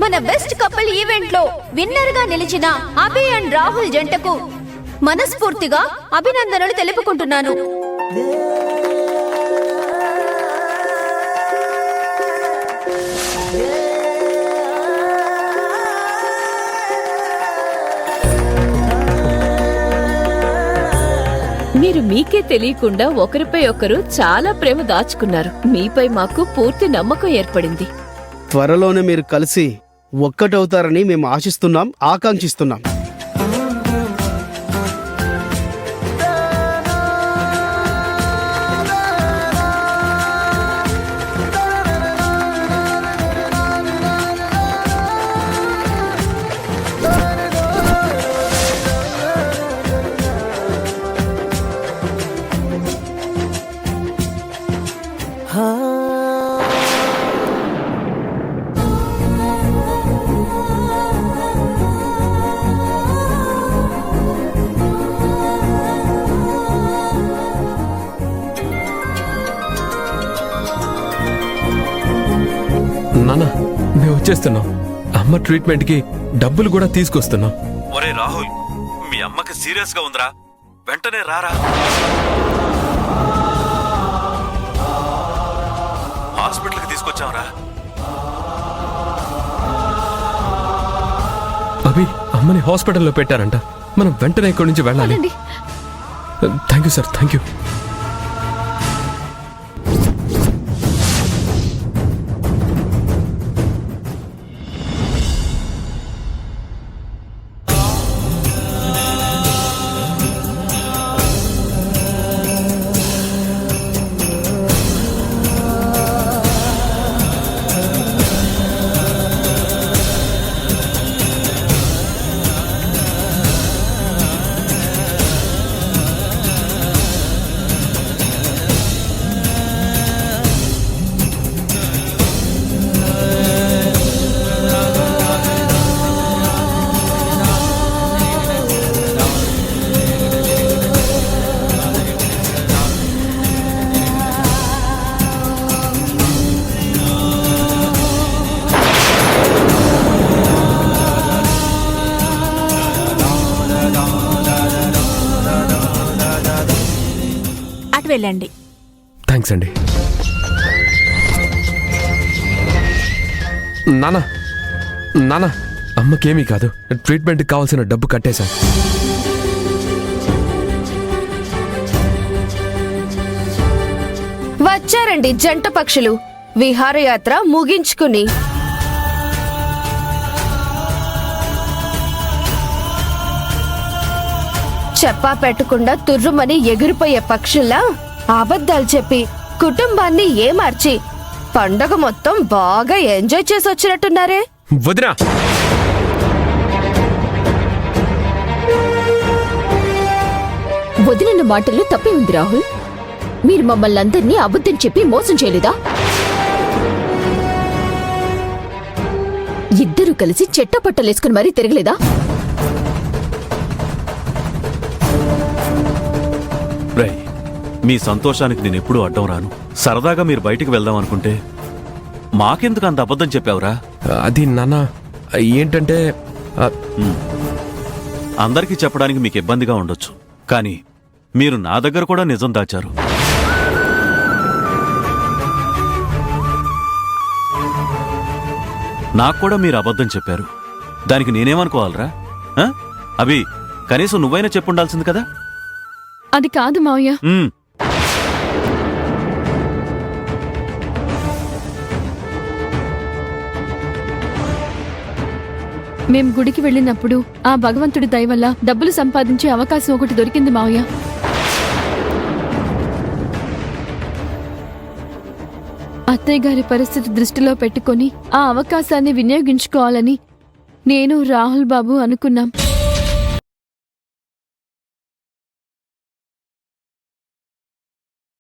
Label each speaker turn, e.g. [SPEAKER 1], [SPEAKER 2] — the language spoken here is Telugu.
[SPEAKER 1] మన బెస్ట్ కపుల్ ఈవెంట్ లో విన్నర్ గా నిలిచిన అభి అండ్ రాహుల్ జంటకు మనస్ఫూర్తిగా అభినందనలు తెలుపుకుంటున్నాను.
[SPEAKER 2] మీరు మీకే తెలియకుండా ఒకరిపై ఒకరు చాలా ప్రేమ దాచుకున్నారు. మీపై మాకు పూర్తి నమ్మకం ఏర్పడింది.
[SPEAKER 3] త్వరలోనే మీరు కలిసి ఒక్కటవుతారని మేము ఆశిస్తున్నాం, ఆకాంక్షిస్తున్నాం.
[SPEAKER 4] నాన్న, మేము వచ్చేస్తున్నాం. అమ్మ ట్రీట్మెంట్ కి డబ్బులు కూడా తీసుకొస్తున్నాం.
[SPEAKER 5] ఒరే రాహుల్, మీ అమ్మకి సీరియస్ గా ఉందిరా, వెంటనే రారా. హాస్పిటల్కి తీసుకొచ్చాంరా.
[SPEAKER 4] అభి, అమ్మని హాస్పిటల్లో పెట్టారంట. మనం వెంటనే ఇక్కడి నుంచి వెళ్ళాలి. Thank you sir, thank you.
[SPEAKER 1] వెళ్ళండి.
[SPEAKER 4] థ్యాంక్స్ అండి. నానా, నానా, అమ్మకేమీ కాదు. ట్రీట్మెంట్కి కావాల్సిన డబ్బు కట్టేశాం.
[SPEAKER 1] వచ్చారండి జంట పక్షులు విహారయాత్ర ముగించుకుని. చెప్పా పెట్టకుండా తుర్రుమని ఎగిరిపోయే పక్షుల్లా అబద్ధాలు చెప్పి కుటుంబాన్ని ఏమార్చి పండగ మొత్తం బాగా ఎంజాయ్ చేసి వచ్చినట్టున్నారే.
[SPEAKER 4] వదినా,
[SPEAKER 2] వదిలిన మాటల్లో తప్పే ఉంది రాహుల్. మీరు మమ్మల్ని అందరినీ అబద్ధం చెప్పి మోసం చేయలేదా? ఇద్దరు కలిసి చెట్టపట్టలేసుకుని మరీ తిరగలేదా?
[SPEAKER 5] రేయ్, మీ సంతోషానికి నేను ఎప్పుడూ అడ్డం రాను. సరదాగా మీరు బయటికి వెళ్దాం అనుకుంటే మాకెందుకు అంత అబద్ధం చెప్పావురా?
[SPEAKER 4] అది నాన్న, ఏంటంటే
[SPEAKER 5] అందరికీ చెప్పడానికి మీకు ఇబ్బందిగా ఉండొచ్చు, కానీ మీరు నా దగ్గర కూడా నిజం దాచారు. నాకు కూడా మీరు అబద్ధం చెప్పారు. దానికి నేనేమనుకోవాలరా? అభి, కనీసం నువ్వైనా చెప్పుండాల్సింది కదా.
[SPEAKER 2] అది కాదు మావయ్య. మేం గుడికి వెళ్ళినప్పుడు ఆ భగవంతుడి దయ వల్ల డబ్బులు సంపాదించే అవకాశం ఒకటి దొరికింది మావయ్య. అత్తయ్య గారి పరిస్థితి దృష్టిలో పెట్టుకుని ఆ అవకాశాన్ని వినియోగించుకోవాలని నేను రాహుల్ బాబు అనుకున్నాం.